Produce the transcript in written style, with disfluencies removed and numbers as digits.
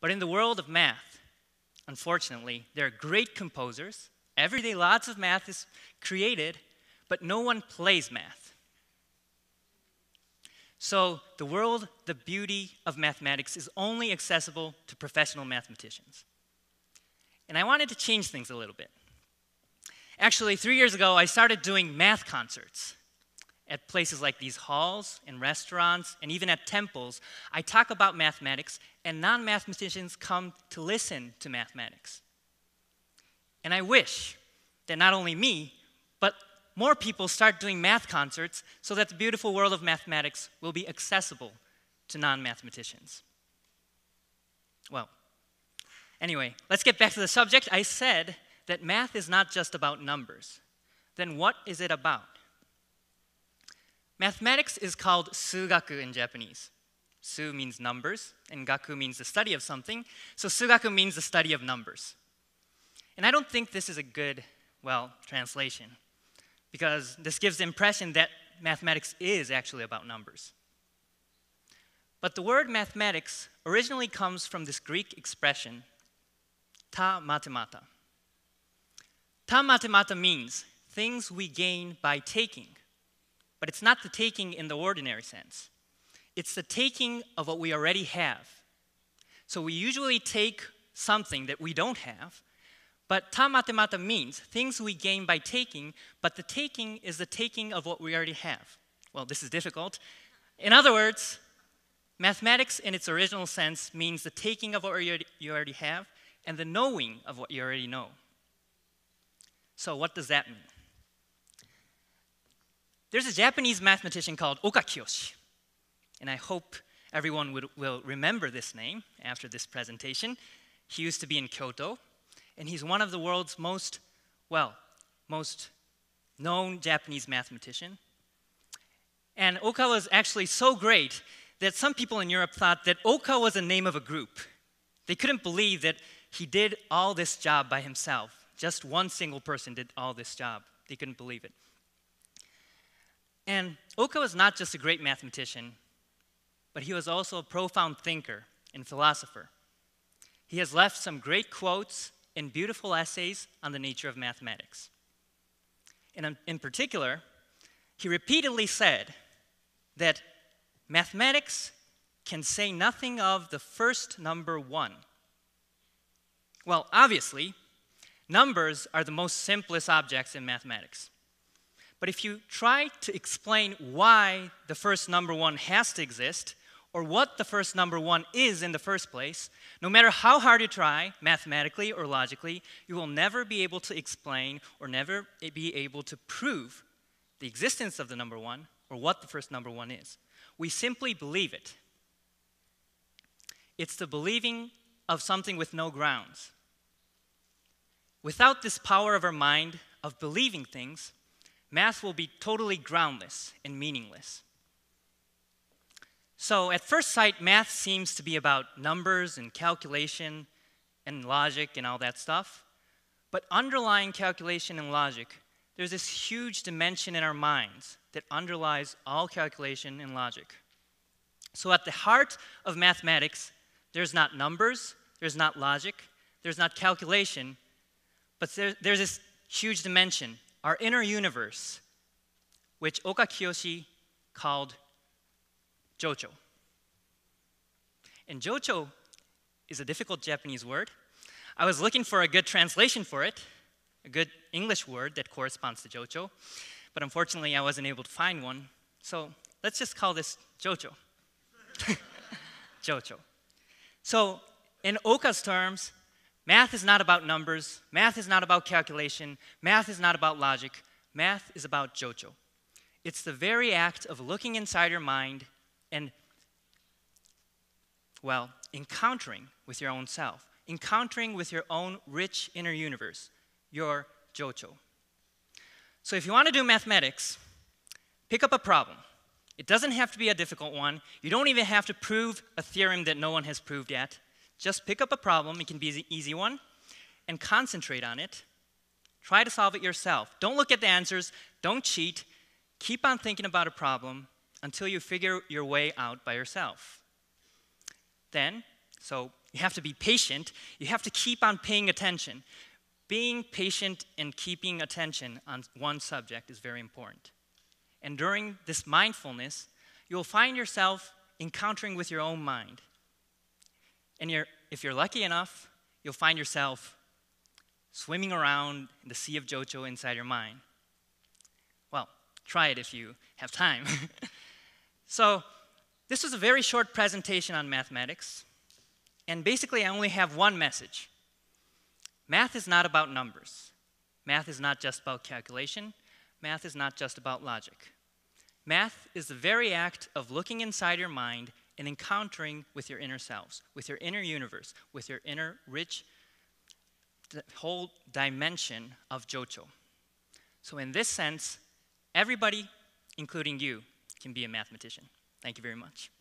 But in the world of math, unfortunately, there are great composers. Every day lots of math is created, but no one plays math. So the beauty of mathematics is only accessible to professional mathematicians. And I wanted to change things a little bit. Actually, 3 years ago, I started doing math concerts at places like these halls and restaurants and even at temples. I talk about mathematics, and non-mathematicians come to listen to mathematics. And I wish that not only me, but more people start doing math concerts so that the beautiful world of mathematics will be accessible to non-mathematicians. Well, anyway, let's get back to the subject. I said that math is not just about numbers. Then what is it about? Mathematics is called sugaku in Japanese. Su means numbers, and gaku means the study of something. So sugaku means the study of numbers. And I don't think this is a good, translation, because this gives the impression that mathematics is actually about numbers. But the word mathematics originally comes from this Greek expression, ta mathemata. Ta mathemata means things we gain by taking. But it's not the taking in the ordinary sense. It's the taking of what we already have. So we usually take something that we don't have, but ta mathemata means things we gain by taking, but the taking is the taking of what we already have. Well, this is difficult. In other words, mathematics in its original sense means the taking of what you already have and the knowing of what you already know. So what does that mean? There's a Japanese mathematician called Okakiyoshi, and I hope everyone will remember this name after this presentation. He used to be in Kyoto, and he's one of the world's most known Japanese mathematician. And Oka was actually so great that some people in Europe thought that Oka was the name of a group. They couldn't believe that he did all this job by himself. Just one single person did all this job. They couldn't believe it. And Oka was not just a great mathematician, but he was also a profound thinker and philosopher. He has left some great quotes and beautiful essays on the nature of mathematics. And in particular, he repeatedly said that mathematics can say nothing of the first number 1. Well, obviously, numbers are the most simplest objects in mathematics. But if you try to explain why the first number 1 has to exist, or what the first number 1 is in the first place, no matter how hard you try, mathematically or logically, you will never be able to explain or never be able to prove the existence of the number 1 or what the first number 1 is. We simply believe it. It's the believing of something with no grounds. Without this power of our mind of believing things, math will be totally groundless and meaningless. So at first sight, math seems to be about numbers and calculation and logic and all that stuff. But underlying calculation and logic, there's this huge dimension in our minds that underlies all calculation and logic. So at the heart of mathematics, there's not numbers, there's not logic, there's not calculation, but there's this huge dimension, our inner universe, which Okakiyoshi called Jocho. And Jocho is a difficult Japanese word. I was looking for a good translation for it, a good English word that corresponds to Jocho, but unfortunately I wasn't able to find one. So let's just call this Jocho. Jocho. So in Oka's terms, math is not about numbers, math is not about calculation, math is not about logic, math is about Jocho. It's the very act of looking inside your mind and, encountering with your own self, encountering with your own rich inner universe, your Jocho. So if you want to do mathematics, pick up a problem. It doesn't have to be a difficult one. You don't even have to prove a theorem that no one has proved yet. Just pick up a problem, it can be an easy one, and concentrate on it. Try to solve it yourself. Don't look at the answers, don't cheat. Keep on thinking about a problem until you figure your way out by yourself. Then, So you have to be patient. You have to keep on paying attention. Being patient and keeping attention on one subject is very important. And during this mindfulness, you'll find yourself encountering with your own mind. And if you're lucky enough, you'll find yourself swimming around in the sea of Jocho inside your mind. Well, try it if you have time. So, this was a very short presentation on mathematics. And basically, I only have one message. Math is not about numbers. Math is not just about calculation. Math is not just about logic. Math is the very act of looking inside your mind and encountering with your inner selves, with your inner universe, with your inner rich whole dimension of Jocho. So in this sense, everybody, including you, can be a mathematician. Thank you very much.